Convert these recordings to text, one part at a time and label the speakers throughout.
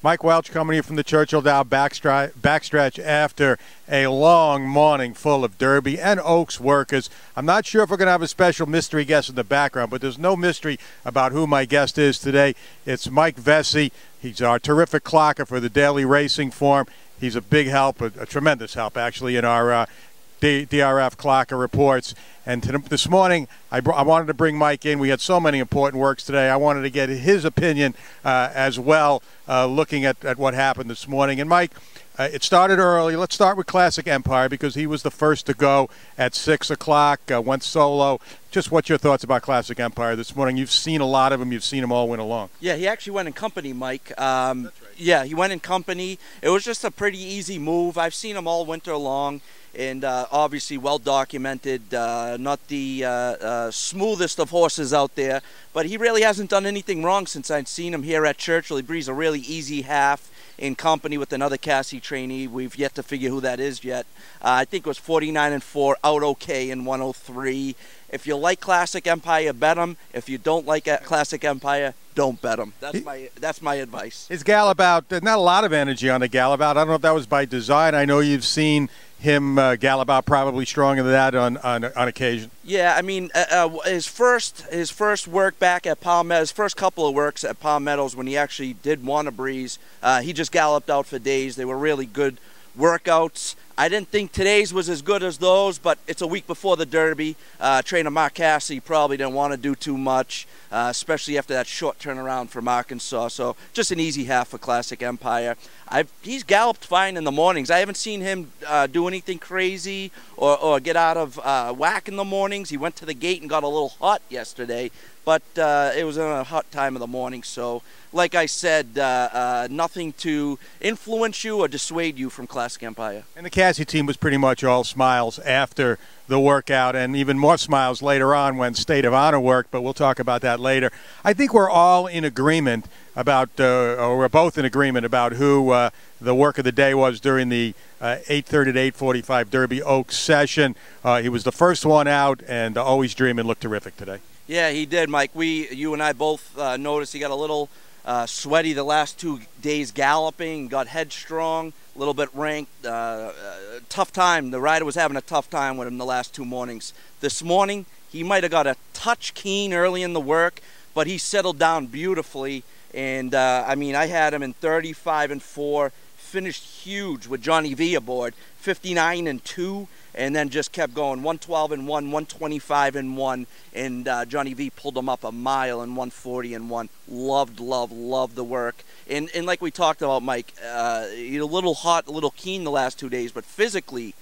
Speaker 1: Mike Welch coming here from the Churchill Dow backstretch after a long morning full of Derby and Oaks workers. I'm not sure if we're going to have a special mystery guest in the background, but there's no mystery about who my guest is today. It's Mike Vesce. He's our terrific clocker for the Daily Racing Form. He's a big help, a tremendous help, actually, in our DRF clocker reports. And this morning, I wanted to bring Mike in. We had so many important works today. I wanted to get his opinion as well, looking at what happened this morning. And Mike, it started early. Let's start with Classic Empire because he was the first to go at 6 o'clock, went solo. Just what's your thoughts about Classic Empire this morning? You've seen a lot of them. You've seen them all win along.
Speaker 2: Yeah, he actually went in company, Mike.
Speaker 1: That's right.
Speaker 2: Yeah, he went in company. It was just a pretty easy move. I've seen him all winter long. And obviously well documented, not the smoothest of horses out there, but he really hasn't done anything wrong since I've seen him here at Churchill. He breeds a really easy half in company with another Cassie trainee. We've yet to figure who that is yet. I think it was 49-4, out okay in 103. If you like Classic Empire, bet him. If you don't like Classic Empire, don't bet him. That's my advice.
Speaker 1: His gallop out, not a lot of energy on the gallop out. I don't know if that was by design. I know you've seen him gallop out probably stronger than that on occasion.
Speaker 2: Yeah, I mean, his first work back at Palmetto, his first couple of works at Palmetto's when he actually did want a breeze, he just galloped out for days. They were really good workouts. I didn't think today's was as good as those, but it's a week before the Derby. Trainer Mark Cassie probably didn't want to do too much, especially after that short turnaround from Arkansas. So just an easy half for Classic Empire. He's galloped fine in the mornings. I haven't seen him do anything crazy or get out of whack in the mornings. He went to the gate and got a little hot yesterday, but it was in a hot time of the morning. So like I said, nothing to influence you or dissuade you from Classic Empire.
Speaker 1: And the Cassie team was pretty much all smiles after the workout, and even more smiles later on when State of Honor worked, but we'll talk about that later. I think we're all in agreement about, or we're both in agreement about who the work of the day was during the 8:30 to 8:45 Derby Oaks session. He was the first one out, and Always Dreamin' looked terrific today.
Speaker 2: Yeah, he did, Mike. You and I both noticed he got a little sweaty the last 2 days galloping, got headstrong, a little bit ranked. Tough time. The rider was having a tough time with him the last 2 mornings. This morning, he might have got a touch keen early in the work, but he settled down beautifully. And, I mean, I had him in 35-4, finished huge with Johnny V aboard, 59-2. And then just kept going, 112-1, 125-1, and Johnny V pulled him up a mile in 140-1. Loved the work. And like we talked about, Mike, he's a little hot, a little keen the last 2 days, but physically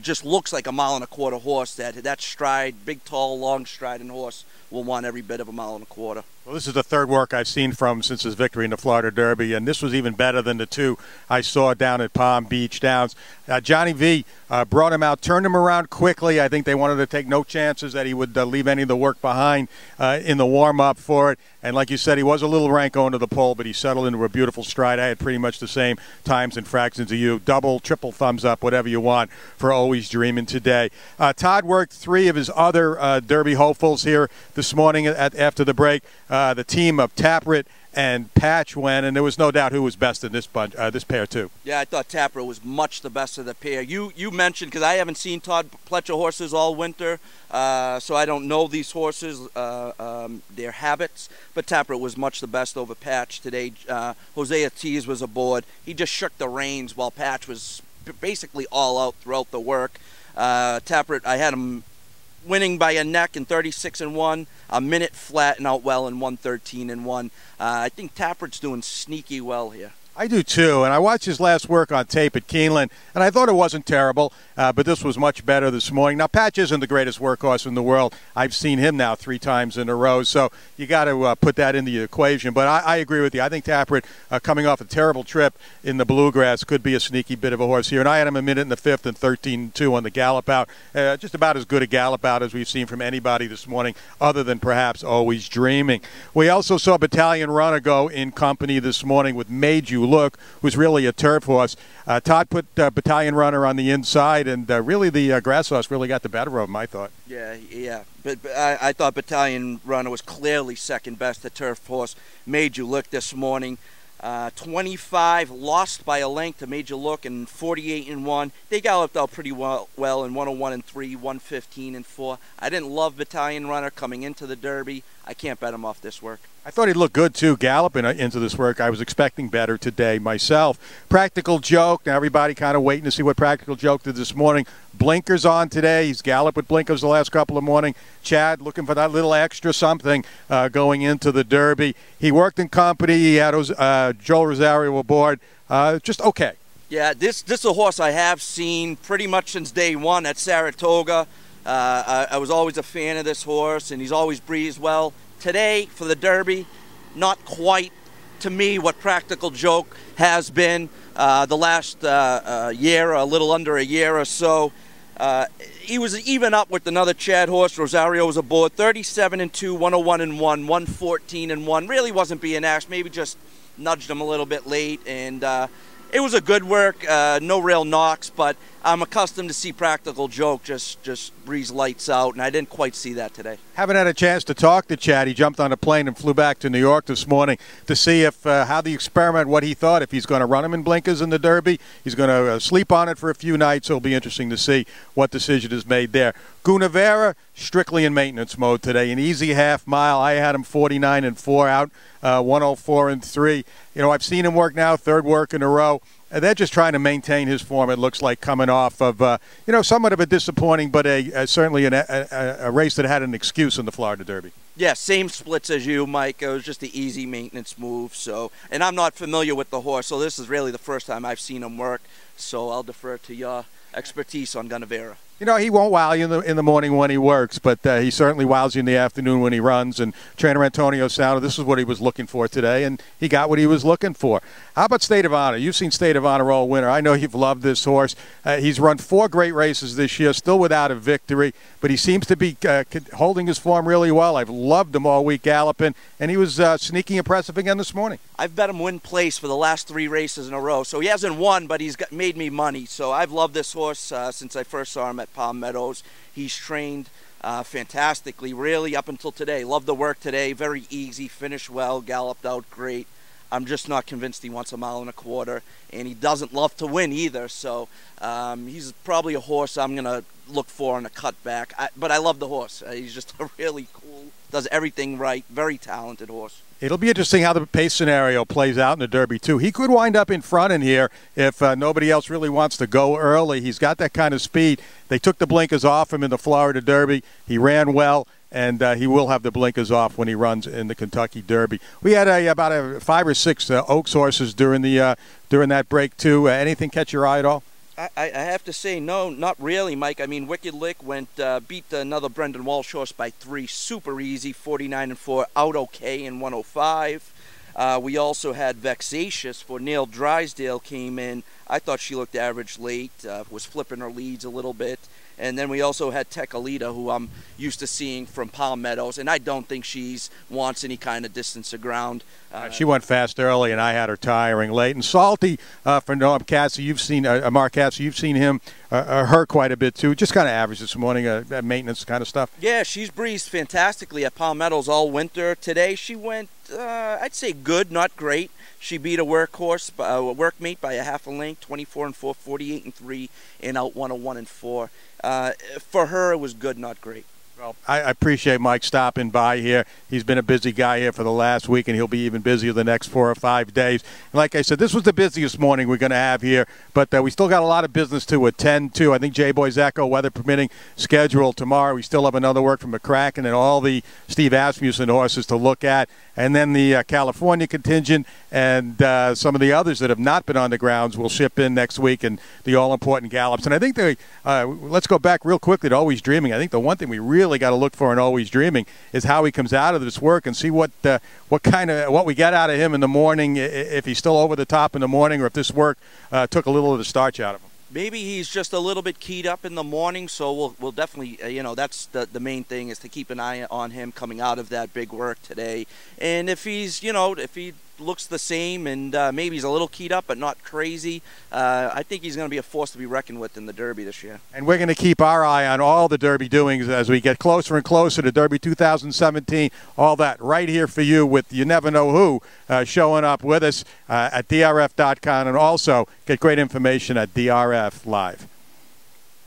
Speaker 2: just looks like a 1.25 mile horse. That stride, big, tall, long striding horse will want every bit of a 1.25 mile.
Speaker 1: Well, this is the third work I've seen from since his victory in the Florida Derby, and this was even better than the 2 I saw down at Palm Beach Downs. Johnny V brought him out, turned him around quickly. I think they wanted to take no chances that he would leave any of the work behind in the warm-up for it. And like you said, he was a little rank going to the pole, but he settled into a beautiful stride. I had pretty much the same times and fractions of you. Double, triple thumbs up, whatever you want for Always Dreamin' today. Todd worked 3 of his other Derby hopefuls here this morning after the break. The team of Taproot and Patch went, and there was no doubt who was best in this bunch, this pair too.
Speaker 2: Yeah, I thought Taproot was much the best of the pair. You mentioned, because I haven't seen Todd Pletcher horses all winter, so I don't know these horses, their habits, but Taproot was much the best over Patch today. Jose Ortiz was aboard. He just shook the reins while Patch was basically all out throughout the work. Taproot, I had him winning by a neck in 36-1, a minute flat and out well in 113-1. I think Taproot's doing sneaky well here.
Speaker 1: I do too, and I watched his last work on tape at Keeneland, and I thought it wasn't terrible, but this was much better this morning. Now, Patch isn't the greatest workhorse in the world. I've seen him now 3 times in a row, so you got to put that into the equation. But I agree with you. I think Taproot, coming off a terrible trip in the Bluegrass, could be a sneaky bit of a horse here. And I had him a minute in the 5th and 13-2 on the gallop out. Just about as good a gallop out as we've seen from anybody this morning, other than perhaps Always Dreaming. We also saw Battalion Runner go in company this morning with Made You Look, who's really a turf horse. Todd put Battalion Runner on the inside, and really the grass horse really got the better of him, I thought.
Speaker 2: Yeah. But I thought Battalion Runner was clearly second best. The turf horse Made You Look this morning. 25, lost by a length to Major Look, and 48-1. They galloped out pretty well in 101-3, 115-4. I didn't love Battalion Runner coming into the Derby. I can't bet him off this work.
Speaker 1: I thought he looked good, too, galloping into this work. I was expecting better today myself. Practical Joke. Now, everybody kind of waiting to see what Practical Joke did this morning. Blinkers on today. He's galloped with blinkers the last couple of morning. Chad looking for that little extra something going into the Derby. He worked in company. He had Joel Rosario aboard. Just okay.
Speaker 2: Yeah, this is a horse I have seen pretty much since day one at Saratoga. I was always a fan of this horse, and he's always breezed well. Today, for the Derby, not quite, to me, what Practical Joke has been the last year, a little under a year or so. He was even up with another Chad horse. Rosario was aboard. 37-2, 101-1, 114-1. Really wasn't being asked. Maybe just nudged him a little bit late, and it was a good work. No real knocks, but I'm accustomed to see Practical Joke just breeze lights out, and I didn't quite see that today.
Speaker 1: Haven't had a chance to talk to Chad. He jumped on a plane and flew back to New York this morning to see if how the experiment, what he thought, if he's going to run him in blinkers in the Derby. He's going to sleep on it for a few nights. It'll be interesting to see what decision is made there. Gunnevera, strictly in maintenance mode today. An easy half mile. I had him 49-4 out, 104-3. You know, I've seen him work now, third work in a row. They're just trying to maintain his form, it looks like, coming off of, you know, somewhat of a disappointing, but certainly a race that had an excuse in the Florida Derby.
Speaker 2: Yeah, same splits as you, Mike. It was just the easy maintenance move. So, and I'm not familiar with the horse, so this is really the first time I've seen him work. So I'll defer to your expertise on Gunnevera.
Speaker 1: You know, he won't wow you in the morning when he works, but he certainly wows you in the afternoon when he runs. And trainer Antonio Sano, this is what he was looking for today, and he got what he was looking for. How about State of Honor? You've seen State of Honor all winter. I know you've loved this horse. He's run 4 great races this year, still without a victory, but he seems to be holding his form really well. I've loved him all week galloping, and he was sneaky impressive again this morning.
Speaker 2: I've bet him win place for the last 3 races in a row. So he hasn't won, but he's made me money. So I've loved this horse since I first saw him at Palm Meadows. He's trained fantastically, really, up until today. Loved the work today. Very easy, finished well, galloped out great. I'm just not convinced he wants 1.25 miles, and he doesn't love to win either. So he's probably a horse I'm going to look for in a cutback. But I love the horse. He's just a really cool, does everything right, very talented horse.
Speaker 1: It'll be interesting how the pace scenario plays out in the Derby, too. He could wind up in front in here if nobody else really wants to go early. He's got that kind of speed. They took the blinkers off him in the Florida Derby. He ran well, and he will have the blinkers off when he runs in the Kentucky Derby. We had about 5 or 6 Oaks horses during that break, too. Anything catch your eye at all?
Speaker 2: I have to say, no, not really, Mike. I mean, Wicked Lick beat another Brendan Walsh horse by 3, super easy, 49-4, out okay in 105. We also had Vexatious for Neil Drysdale came in. I thought she looked average late, was flipping her leads a little bit. And then we also had Tecalita, who I'm used to seeing from Palm Meadows, and I don't think she wants any kind of distance of ground.
Speaker 1: She went fast early, and I had her tiring late. And Salty for Mark Cassie, you've seen him, her quite a bit too. Just kind of average this morning, maintenance kind of stuff.
Speaker 2: Yeah, she's breezed fantastically at Palm Meadows all winter. Today she went, I'd say good, not great. She beat a workhorse, a workmate by a half a length, 24-4, 48-3, and out 101-4. For her, it was good, not great.
Speaker 1: Well, I appreciate Mike stopping by here. He's been a busy guy here for the last week, and he'll be even busier the next 4 or 5 days. And like I said, this was the busiest morning we're going to have here, but we still got a lot of business to attend to. I think J-Boy's Echo, weather permitting, schedule tomorrow. We still have another work from McCracken and all the Steve Asmussen horses to look at, and then the California contingent and some of the others that have not been on the grounds will ship in next week, and the all-important gallops. And I think let's go back real quickly to Always Dreaming. I think the one thing we really got to look for in Always Dreaming is how he comes out of this work and see what we get out of him in the morning, if he's still over the top in the morning, or if this work took a little of the starch out of him.
Speaker 2: Maybe he's just a little bit keyed up in the morning, so we'll definitely, that's the main thing, is to keep an eye on him coming out of that big work today. And if he's, if he looks the same, and maybe he's a little keyed up, but not crazy. I think he's going to be a force to be reckoned with in the Derby this year.
Speaker 1: And we're going to keep our eye on all the Derby doings as we get closer and closer to Derby 2017. All that right here for you with You Never Know Who showing up with us at drf.com, and also get great information at DRF Live.